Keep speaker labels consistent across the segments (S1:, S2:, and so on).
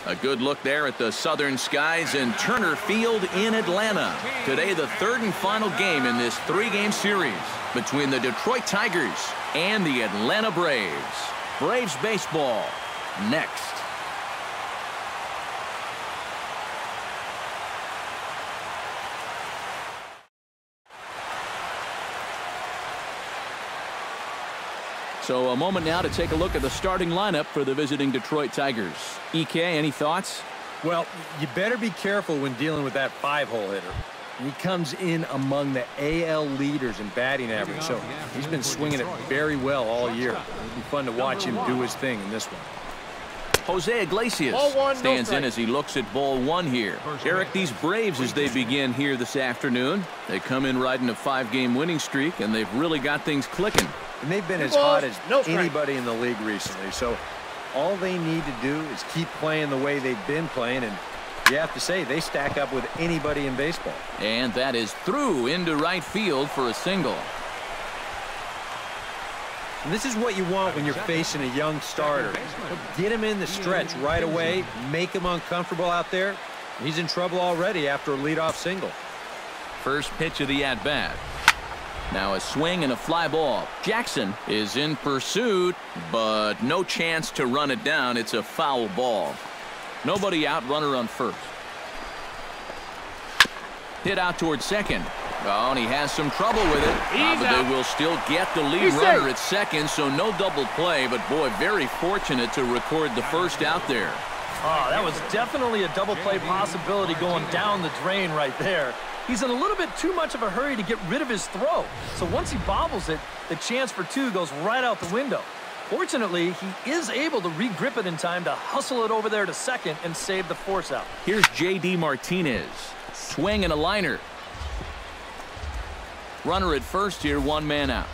S1: A good look there at the southern skies in Turner Field in Atlanta. Today, the third and final game in this three-game series between the Detroit Tigers and the Atlanta Braves. Braves baseball next. So a moment now to take a look at the starting lineup for the visiting Detroit Tigers. EK, any thoughts?
S2: Well, you better be careful when dealing with that 5-hole hitter. He comes in among the AL leaders in batting average, so he's been swinging it very well all year. It'll be fun to watch him do his thing in this one.
S1: Jose Iglesias stands in as he looks at ball one here. Eric, these Braves, as they begin here this afternoon, they come in riding a 5-game winning streak, and they've really got things clicking.
S2: And they've been as hot as anybody in the league recently, so all they need to do is keep playing the way they've been playing, and you have to say they stack up with anybody in baseball.
S1: And that is through into right field for a single.
S2: And this is what you want when you're facing a young starter. Get him in the stretch right away, make him uncomfortable out there. He's in trouble already after a leadoff single.
S1: First pitch of the at-bat. Now a swing and a fly ball. Jackson is in pursuit, but no chance to run it down. It's a foul ball. Nobody out, runner on first. Hit out towards second. Oh, and he has some trouble with it. But they will still get the lead runner at second, so no double play. But, boy, very fortunate to record the first out there.
S3: Oh, that was definitely a double play possibility going down the drain right there. He's in a little bit too much of a hurry to get rid of his throw. So once he bobbles it, the chance for two goes right out the window. Fortunately, he is able to re-grip it in time to hustle it over there to second and save the force out.
S1: Here's J.D. Martinez. Swing and a liner. Runner at first here, one man out.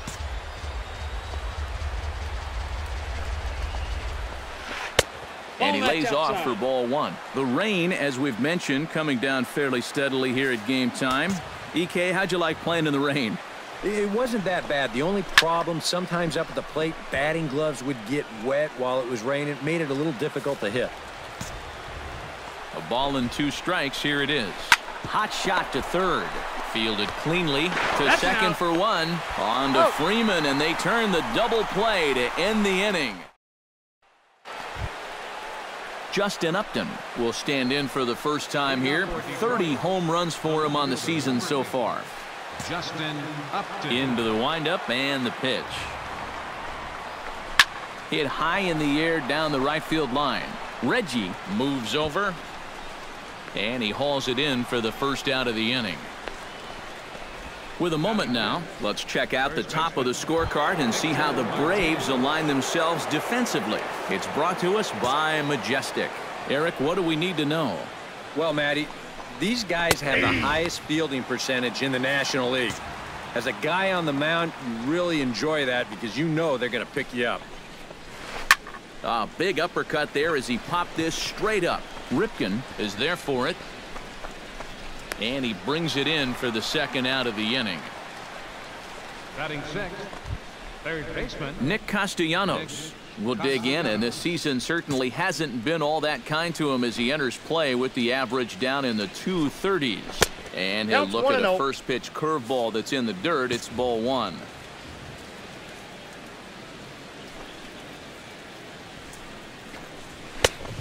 S1: And he lays off for ball one. The rain, as we've mentioned, coming down fairly steadily here at game time. EK, how'd you like playing in the rain?
S2: It wasn't that bad. The only problem, sometimes up at the plate, batting gloves would get wet while it was raining. It made it a little difficult to hit.
S1: A ball and 2 strikes. Here it is. Hot shot to third. Fielded cleanly to second for one. On to Freeman, and they turn the double play to end the inning. Justin Upton will stand in for the first time here. 30 home runs for him on the season so far.
S4: Justin Upton.
S1: Into the windup and the pitch. Hit high in the air down the right field line. Reggie moves over, and he hauls it in for the first out of the inning. With a moment now, let's check out the top of the scorecard and see how the Braves align themselves defensively. It's brought to us by Majestic. Eric, what do we need to know?
S2: Well, Matty, these guys have the highest fielding percentage in the National League. As a guy on the mound, you really enjoy that because you know they're going to pick you up.
S1: A big uppercut there as he popped this straight up. Ripken is there for it. And he brings it in for the second out of the inning.
S4: Batting sixth, third baseman
S1: Nick Castellanos will dig in, and this season certainly hasn't been all that kind to him as he enters play with the average down in the 230s. And he'll look at a first pitch curveball that's in the dirt. It's ball one.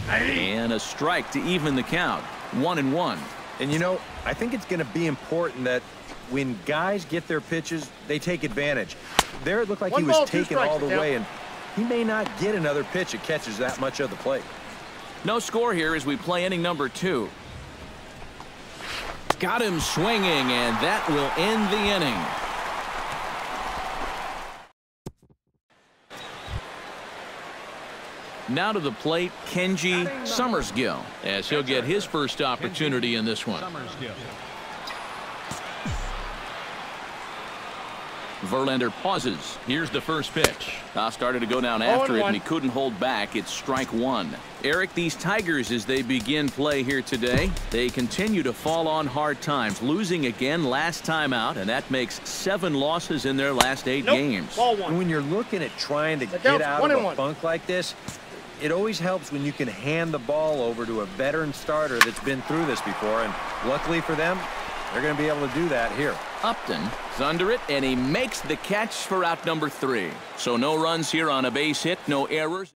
S1: And a strike to even the count. 1-1.
S2: And you know, I think it's going to be important that when guys get their pitches, they take advantage. There it looked like he was taken all the way, and he may not get another pitch that catches that much of the plate.
S1: No score here as we play inning number 2. Got him swinging, and that will end the inning. Now to the plate, Kenji Summersgill, as he'll get his first opportunity in this one. Verlander pauses. Here's the first pitch. Started to go down after it, and he couldn't hold back. It's strike one. Eric, these Tigers, as they begin play here today, they continue to fall on hard times, losing again last time out, and that makes 7 losses in their last 8 games.
S2: And when you're looking at trying to get out of a funk like this, it always helps when you can hand the ball over to a veteran starter that's been through this before, and luckily for them, they're going to be able to do that here.
S1: Upton is under it, and he makes the catch for out number 3. So no runs here on a base hit, no errors.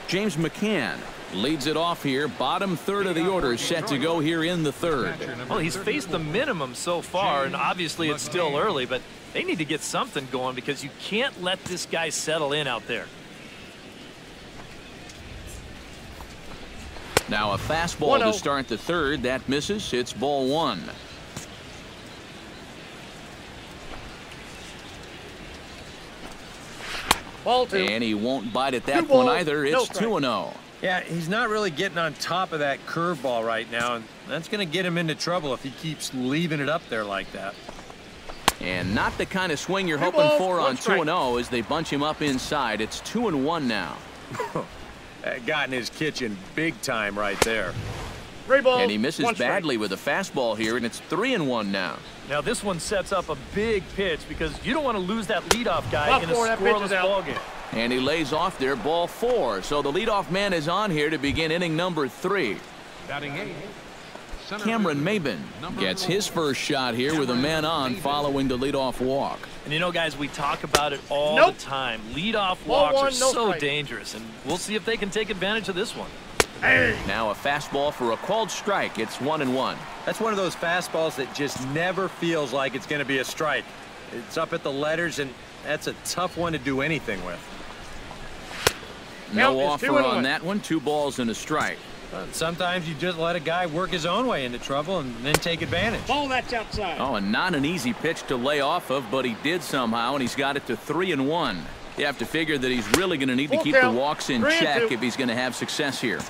S1: James McCann leads it off here. Bottom third of the order set to go here in the third.
S3: Well, he's faced the minimum so far, and obviously it's still early, but they need to get something going because you can't let this guy settle in out there.
S1: Now a fastball to start the third. That misses. It's ball 1.
S5: Ball 2.
S1: And he won't bite at that one either. It's 2-0.
S2: Yeah, he's not really getting on top of that curveball right now, and that's going to get him into trouble if he keeps leaving it up there like that.
S1: And not the kind of swing you're hoping for on 2-0 as they bunch him up inside. It's 2-1 now.
S2: That got in his kitchen big time right there.
S1: And he misses badly with a fastball here, and it's 3-1 now.
S3: Now this one sets up a big pitch because you don't want to lose that leadoff guy in a scoreless ball game.
S1: And he lays off there, ball 4. So the leadoff man is on here to begin inning number 3.
S4: Batting 8.
S1: Cameron Maben gets his first shot here with a man on following the leadoff walk.
S3: And you know, guys, we talk about it all the time. Leadoff walks are so dangerous, and we'll see if they can take advantage of this one.
S1: Now a fastball for a called strike. It's 1-1.
S2: That's one of those fastballs that just never feels like it's going to be a strike. It's up at the letters, and that's a tough one to do anything with.
S1: No offer on that one. 2 balls and a strike.
S2: Sometimes you just let a guy work his own way into trouble and then take advantage.
S5: Ball that's outside.
S1: Oh, and not an easy pitch to lay off of, but he did somehow, and he's got it to 3-1. You have to figure that he's really going to need to keep the walks in check if he's going to have success here.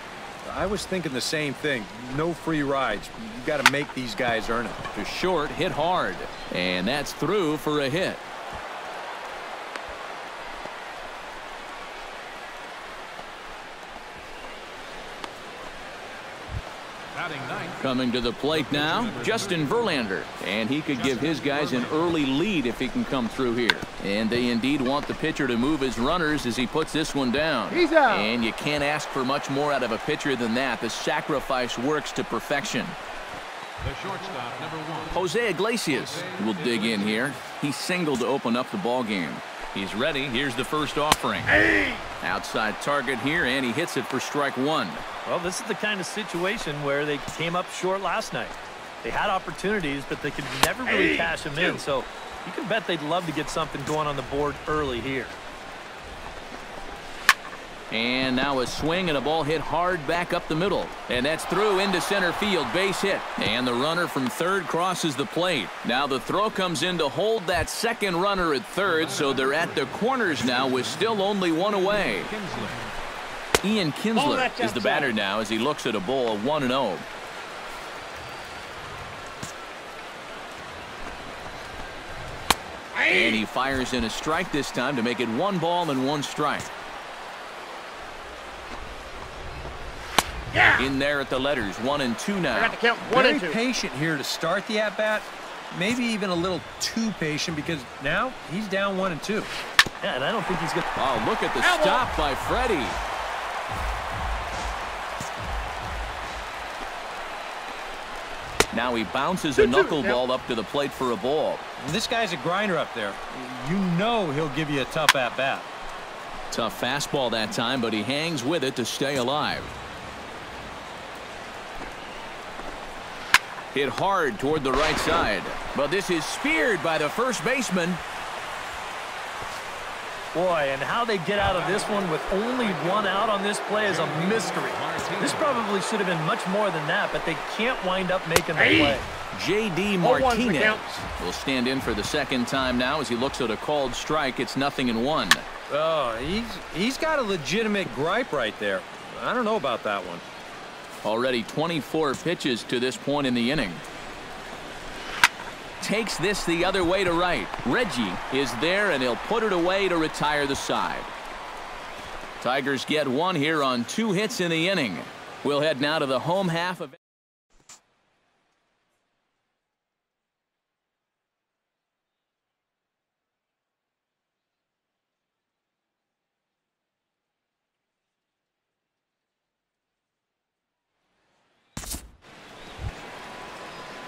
S2: I was thinking the same thing. No free rides. You got to make these guys earn it.
S1: To short, hit hard, and that's through for a hit. Coming to the plate now, Justin Verlander, and he could give his guys an early lead if he can come through here. And they indeed want the pitcher to move his runners as he puts this one down.
S5: He's out.
S1: And you can't ask for much more out of a pitcher than that. The sacrifice works to perfection.
S4: The shortstop, number 1.
S1: Jose Iglesias will dig in here. He singled to open up the ball game. He's ready. Here's the first offering. Outside target here, and he hits it for strike 1.
S3: Well, this is the kind of situation where they came up short last night. They had opportunities, but they could never really cash them in. So you can bet they'd love to get something going on the board early here.
S1: And now a swing and a ball hit hard back up the middle. And that's through into center field. Base hit. And the runner from third crosses the plate. Now the throw comes in to hold that second runner at third. So they're at the corners now with still only 1 away. Ian Kinsler is the batter now as he looks at a ball 1-0. And he fires in a strike this time to make it 1 ball and 1 strike. In there at the letters, 1 and 2 now.
S5: I got to count 1 and 2.
S2: Very patient here to start the at-bat. Maybe even a little too patient because now he's down 1 and 2.
S3: Yeah, and I don't think he's going to.
S1: Oh, look at the stop by Freddie. Now he bounces a knuckleball up to the plate for a ball.
S2: This guy's a grinder up there. You know he'll give you a tough at-bat.
S1: Tough fastball that time, but he hangs with it to stay alive. Hit hard toward the right side, but this is speared by the first baseman.
S3: Boy, and how they get out of this one with only 1 out on this play is a mystery. This probably should have been much more than that, but they can't wind up making the play.
S1: J.D. Martinez will stand in for the second time now as he looks at a called strike. It's 0-1.
S2: Oh, he's got a legitimate gripe right there. I don't know about that one.
S1: Already 24 pitches to this point in the inning. Takes this the other way to right. Reggie is there, and he'll put it away to retire the side. Tigers get 1 here on 2 hits in the inning. We'll head now to the home half of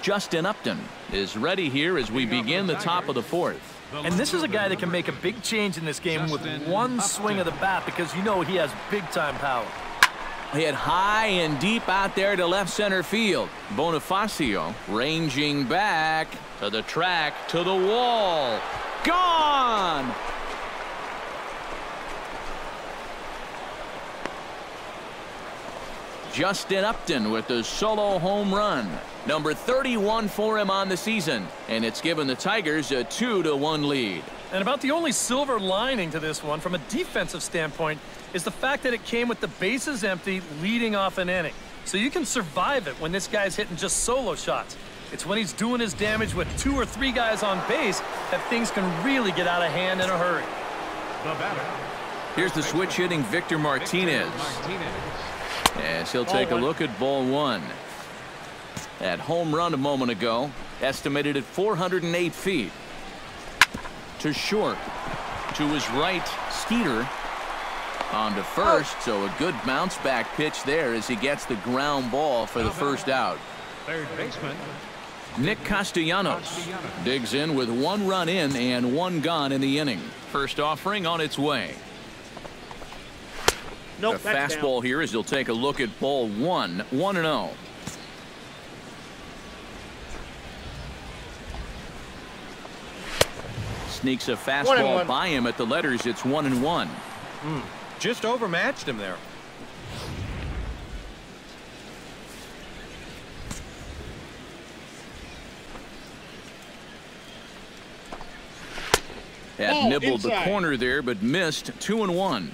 S1: Justin Upton is ready here as we begin the top of the fourth.
S3: And this is a guy that can make a big change in this game with one swing of the bat, because you know he has big-time power.
S1: Hit high and deep out there to left center field. Bonifacio ranging back to the track, to the wall. Gone! Justin Upton with the solo home run. Number 31 for him on the season. And it's given the Tigers a 2-1 lead.
S3: And about the only silver lining to this one from a defensive standpoint is the fact that it came with the bases empty leading off an inning. So you can survive it when this guy's hitting just solo shots. It's when he's doing his damage with 2 or 3 guys on base that things can really get out of hand in a hurry.
S4: The batter.
S1: Here's the switch hitting Victor Martinez. As he'll take a look at ball 1. That home run a moment ago, estimated at 408 feet. To short. To his right, Skeeter. On to first, so a good bounce back pitch there as he gets the ground ball for the first out.
S4: Third baseman.
S1: Nick Castellanos digs in with 1 run in and 1 gone in the inning. First offering on its way.
S5: Nope,
S1: the fastball here as he'll take a look at ball 1, 1-0. Sneaks a fastball by him at the letters. It's 1-1.
S2: Just overmatched him there.
S1: Had nibbled the corner there, but missed. 2-1.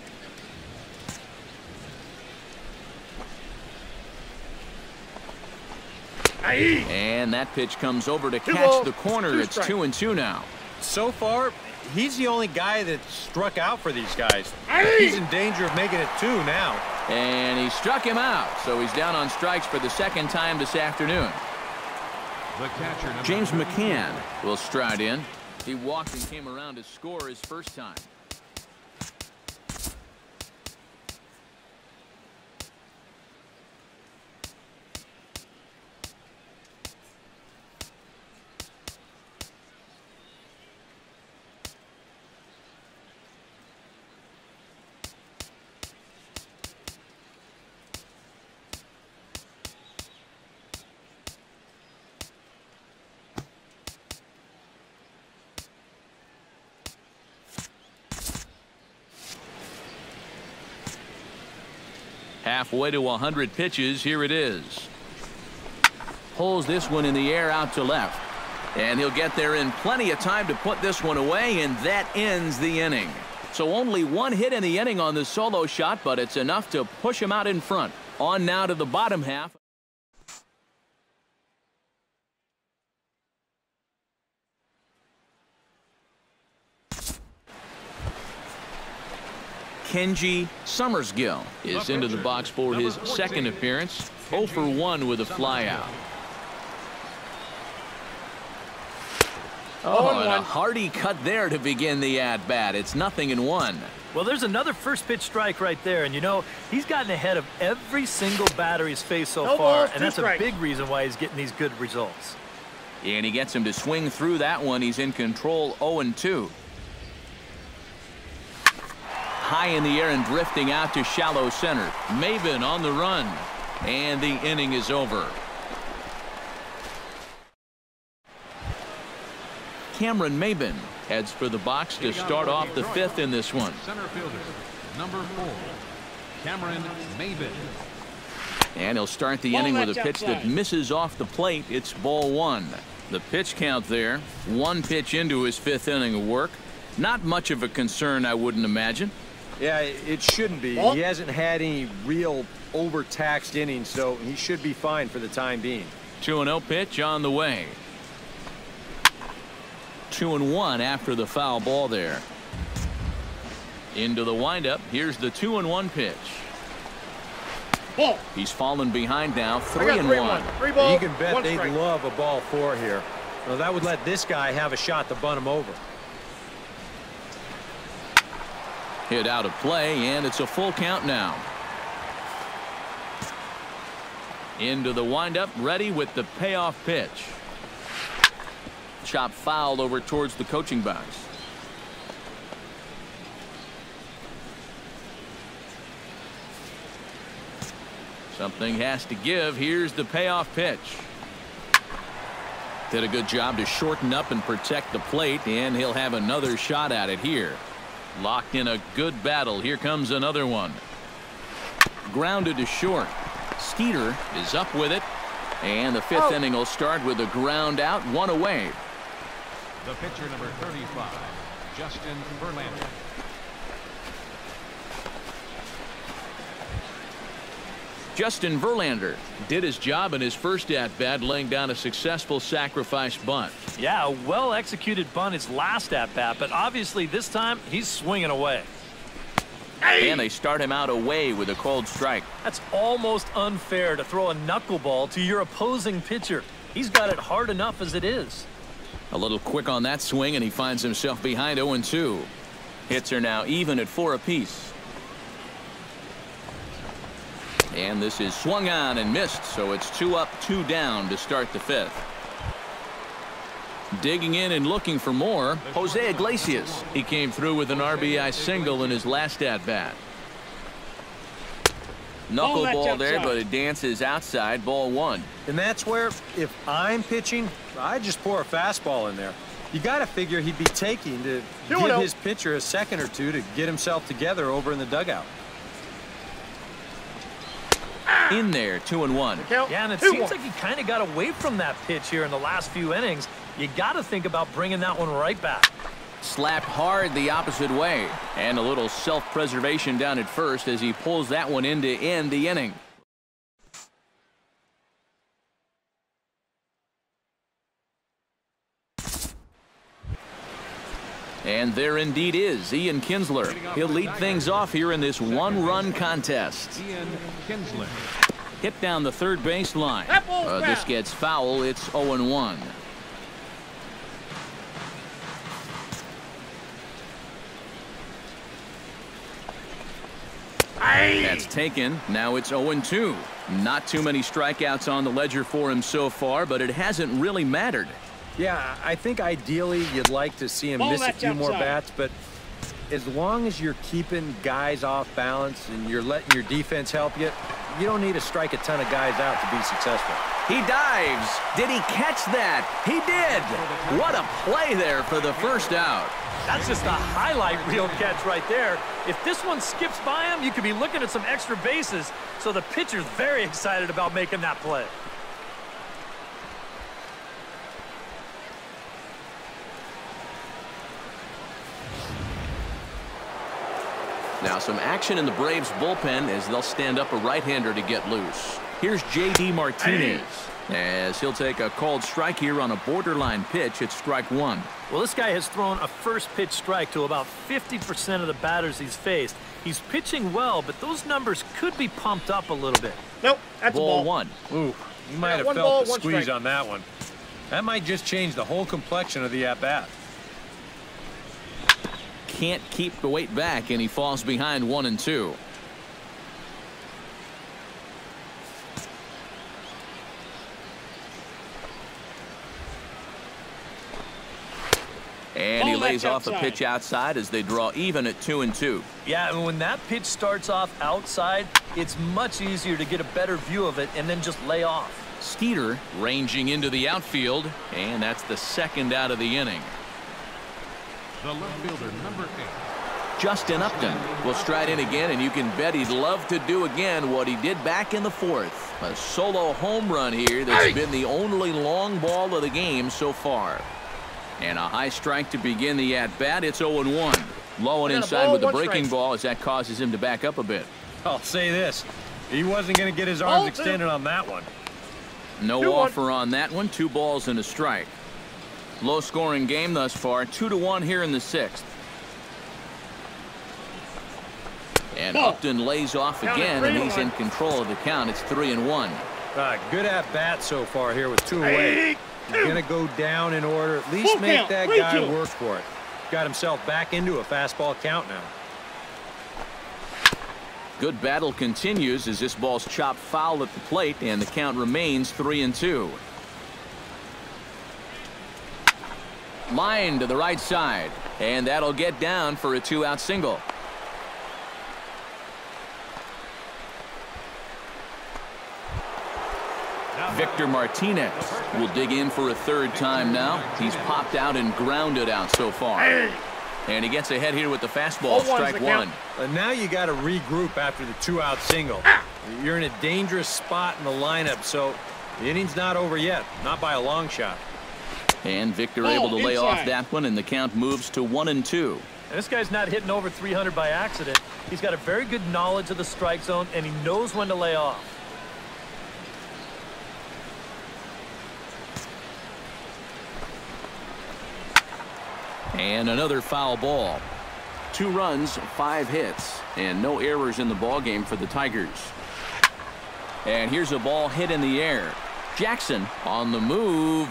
S1: And that pitch comes over to catch the corner. It's 2-2 now.
S2: So far, he's the only guy that struck out for these guys. He's in danger of making it 2 now.
S1: And he struck him out, so he's down on strikes for the second time this afternoon.
S4: The catcher,
S1: James McCann will stride in. He walked and came around to score his first time. Halfway to 100 pitches. Here it is. Pulls this one in the air out to left. And he'll get there in plenty of time to put this one away, and that ends the inning. So only 1 hit in the inning on the solo shot, but it's enough to push him out in front. On now to the bottom half. Kenji Summersgill is into the box for his second appearance. 0 for 1 with a flyout. Oh, and a hearty cut there to begin the at-bat. It's 0-1.
S3: Well, there's another first pitch strike right there, and you know, he's gotten ahead of every single batter he's faced so far, and that's a big reason why he's getting these good results.
S1: And he gets him to swing through that one. He's in control. 0-2. High in the air and drifting out to shallow center. Maben on the run. And the inning is over. Cameron Maben heads for the box to start off the 5th in this one.
S4: Center fielder, number 4, Cameron Maben.
S1: And he'll start the inning with a pitch that misses off the plate. It's ball 1. The pitch count there. 1 pitch into his 5th inning of work. Not much of a concern, I wouldn't imagine.
S2: Yeah, it shouldn't be. He hasn't had any real overtaxed innings, so he should be fine for the time being.
S1: 2-0 pitch on the way. 2-1 after the foul ball there. Into the windup. Here's the 2-1 pitch.
S5: Ball.
S1: He's fallen behind now.
S5: 3-1.
S1: 3
S5: balls,
S2: you can bet
S5: 1
S2: they'd
S5: strike.
S2: love a ball 4 here. Well, that would let this guy have a shot to bunt him over.
S1: Hit out of play, and it's a full count now. Into the windup, ready with the payoff pitch. Chop fouled over towards the coaching box. Something has to give. Here's the payoff pitch. Did a good job to shorten up and protect the plate, and he'll have another shot at it here. Locked in a good battle. Here comes another one. Grounded to short. Skeeter is up with it, and the fifth inning will start with a ground out, one away.
S4: The pitcher, number 35, Justin Verlander.
S1: Justin Verlander did his job in his first at-bat, laying down a successful sacrifice bunt.
S3: Yeah, a well-executed bunt his last at-bat, but obviously this time he's swinging away.
S1: And they start him out away with a called strike.
S3: That's almost unfair to throw a knuckleball to your opposing pitcher. He's got it hard enough as it is.
S1: A little quick on that swing, and he finds himself behind 0-2. Hits are now even at 4 apiece. And this is swung on and missed, so it's 2 up, 2 down to start the fifth. Digging in and looking for more, Jose Iglesias. He came through with an RBI single in his last at-bat. Knuckleball there, but it dances outside, ball 1.
S2: And that's where, if I'm pitching, I just pour a fastball in there. You got to figure he'd be taking to give his pitcher a second or two to get himself together over in the dugout.
S1: In there, 2-1.
S3: Yeah, and it seems like he kind of got away from that pitch here in the last few innings. You got to think about bringing that one right back.
S1: Slapped hard the opposite way, and a little self-preservation down at first as he pulls that one in to end the inning. And there indeed is Ian Kinsler. He'll lead things off here in this one-run contest.
S4: Ian Kinsler.
S1: Hit down the third baseline. This gets foul. It's 0-1. That's taken. Now it's 0-2. Not too many strikeouts on the ledger for him so far, but it hasn't really mattered.
S2: Yeah, I think ideally you'd like to see him miss a few more bats, but as long as you're keeping guys off balance and you're letting your defense help you, you don't need to strike a ton of guys out to be successful.
S1: He dives. Did he catch that? He did. What a play there for the first out.
S3: That's just a highlight reel catch right there. If this one skips by him, you could be looking at some extra bases. So the pitcher's very excited about making that play.
S1: Now some action in the Braves bullpen as they'll stand up a right-hander to get loose. Here's J.D. Martinez as he'll take a called strike here on a borderline pitch at strike 1.
S3: Well, this guy has thrown a first pitch strike to about 50% of the batters he's faced. He's pitching well, but those numbers could be pumped up a little bit.
S5: Nope, that's
S1: ball
S5: a ball.
S1: 1.
S2: Ooh, you might have felt the squeeze on that one. That might just change the whole complexion of the at-bat.
S1: Can't keep the weight back, and he falls behind 1-2. And he lays off a pitch outside as they draw even at 2-2.
S3: Yeah, and when that pitch starts off outside, it's much easier to get a better view of it and then just lay off.
S1: Skeeter ranging into the outfield, and that's the second out of the inning.
S4: The left fielder, number 8.
S1: Justin Upton will stride in again, and you can bet he'd love to do again what he did back in the fourth. A solo home run here that's been the only long ball of the game so far. And a high strike to begin the at-bat. It's 0-1. Low and inside with the breaking ball as that causes him to back up a bit.
S2: I'll say this. He wasn't going to get his arms extended on that one.
S1: No offer on that one. 2 balls and a strike. Low-scoring game thus far. 2-1 here in the 6th. And Upton lays off again, and he's in control of the count. It's 3-1.
S2: Good at-bat so far here with 2 away. He's going to go down in order. At least make that guy work for it. Got himself back into a fastball count now.
S1: Good battle continues as this ball's chopped foul at the plate, and the count remains 3-2. Line to the right side, and that'll get down for a 2-out single. Victor Martinez will dig in for a third time now. He's popped out and grounded out so far. And he gets ahead here with the fastball, strike one.
S2: And now you got to regroup after the 2-out single. You're in a dangerous spot in the lineup, so the inning's not over yet, not by a long shot.
S1: And Victor able to lay off that one, and the count moves to 1-2.
S3: And this guy's not hitting over 300 by accident. He's got a very good knowledge of the strike zone, and he knows when to lay off.
S1: And another foul ball. 2 runs, 5 hits, and no errors in the ballgame for the Tigers. And here's a ball hit in the air. Jackson on the move,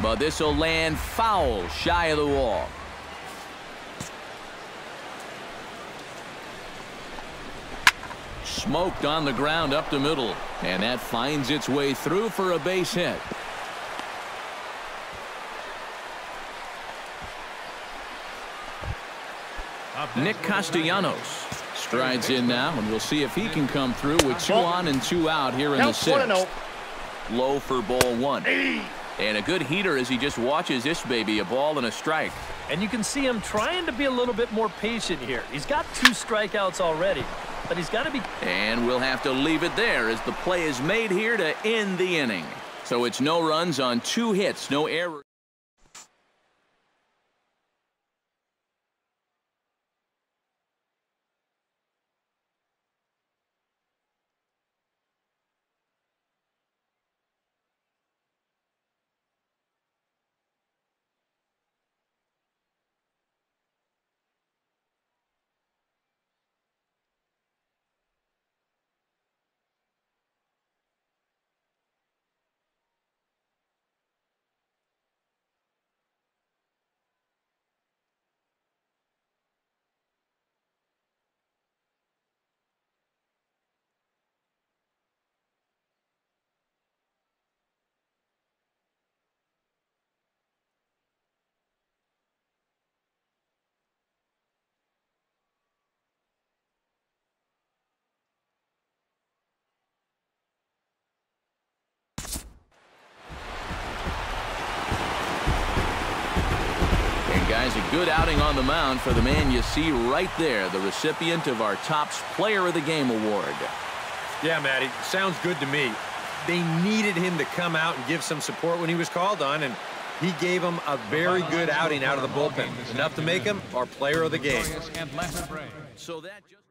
S1: but this will land foul shy of the wall. Smoked on the ground up the middle, and that finds its way through for a base hit. Nick Castellanos strides in now, and we'll see if he can come through with 2 on and 2 out here in the 6th. Low for ball 1. And a good heater as he just watches this baby, a ball and a strike.
S3: And you can see him trying to be a little bit more patient here. He's got 2 strikeouts already, but he's got to be.
S1: And we'll have to leave it there as the play is made here to end the inning. So it's no runs on 2 hits, no errors. Guys, a good outing on the mound for the man you see right there, the recipient of our Topps Player of the Game award.
S2: Yeah, Matty, sounds good to me. They needed him to come out and give some support when he was called on, and he gave them a very good outing out of the bullpen. Enough to make him our Player of the Game.
S1: So that just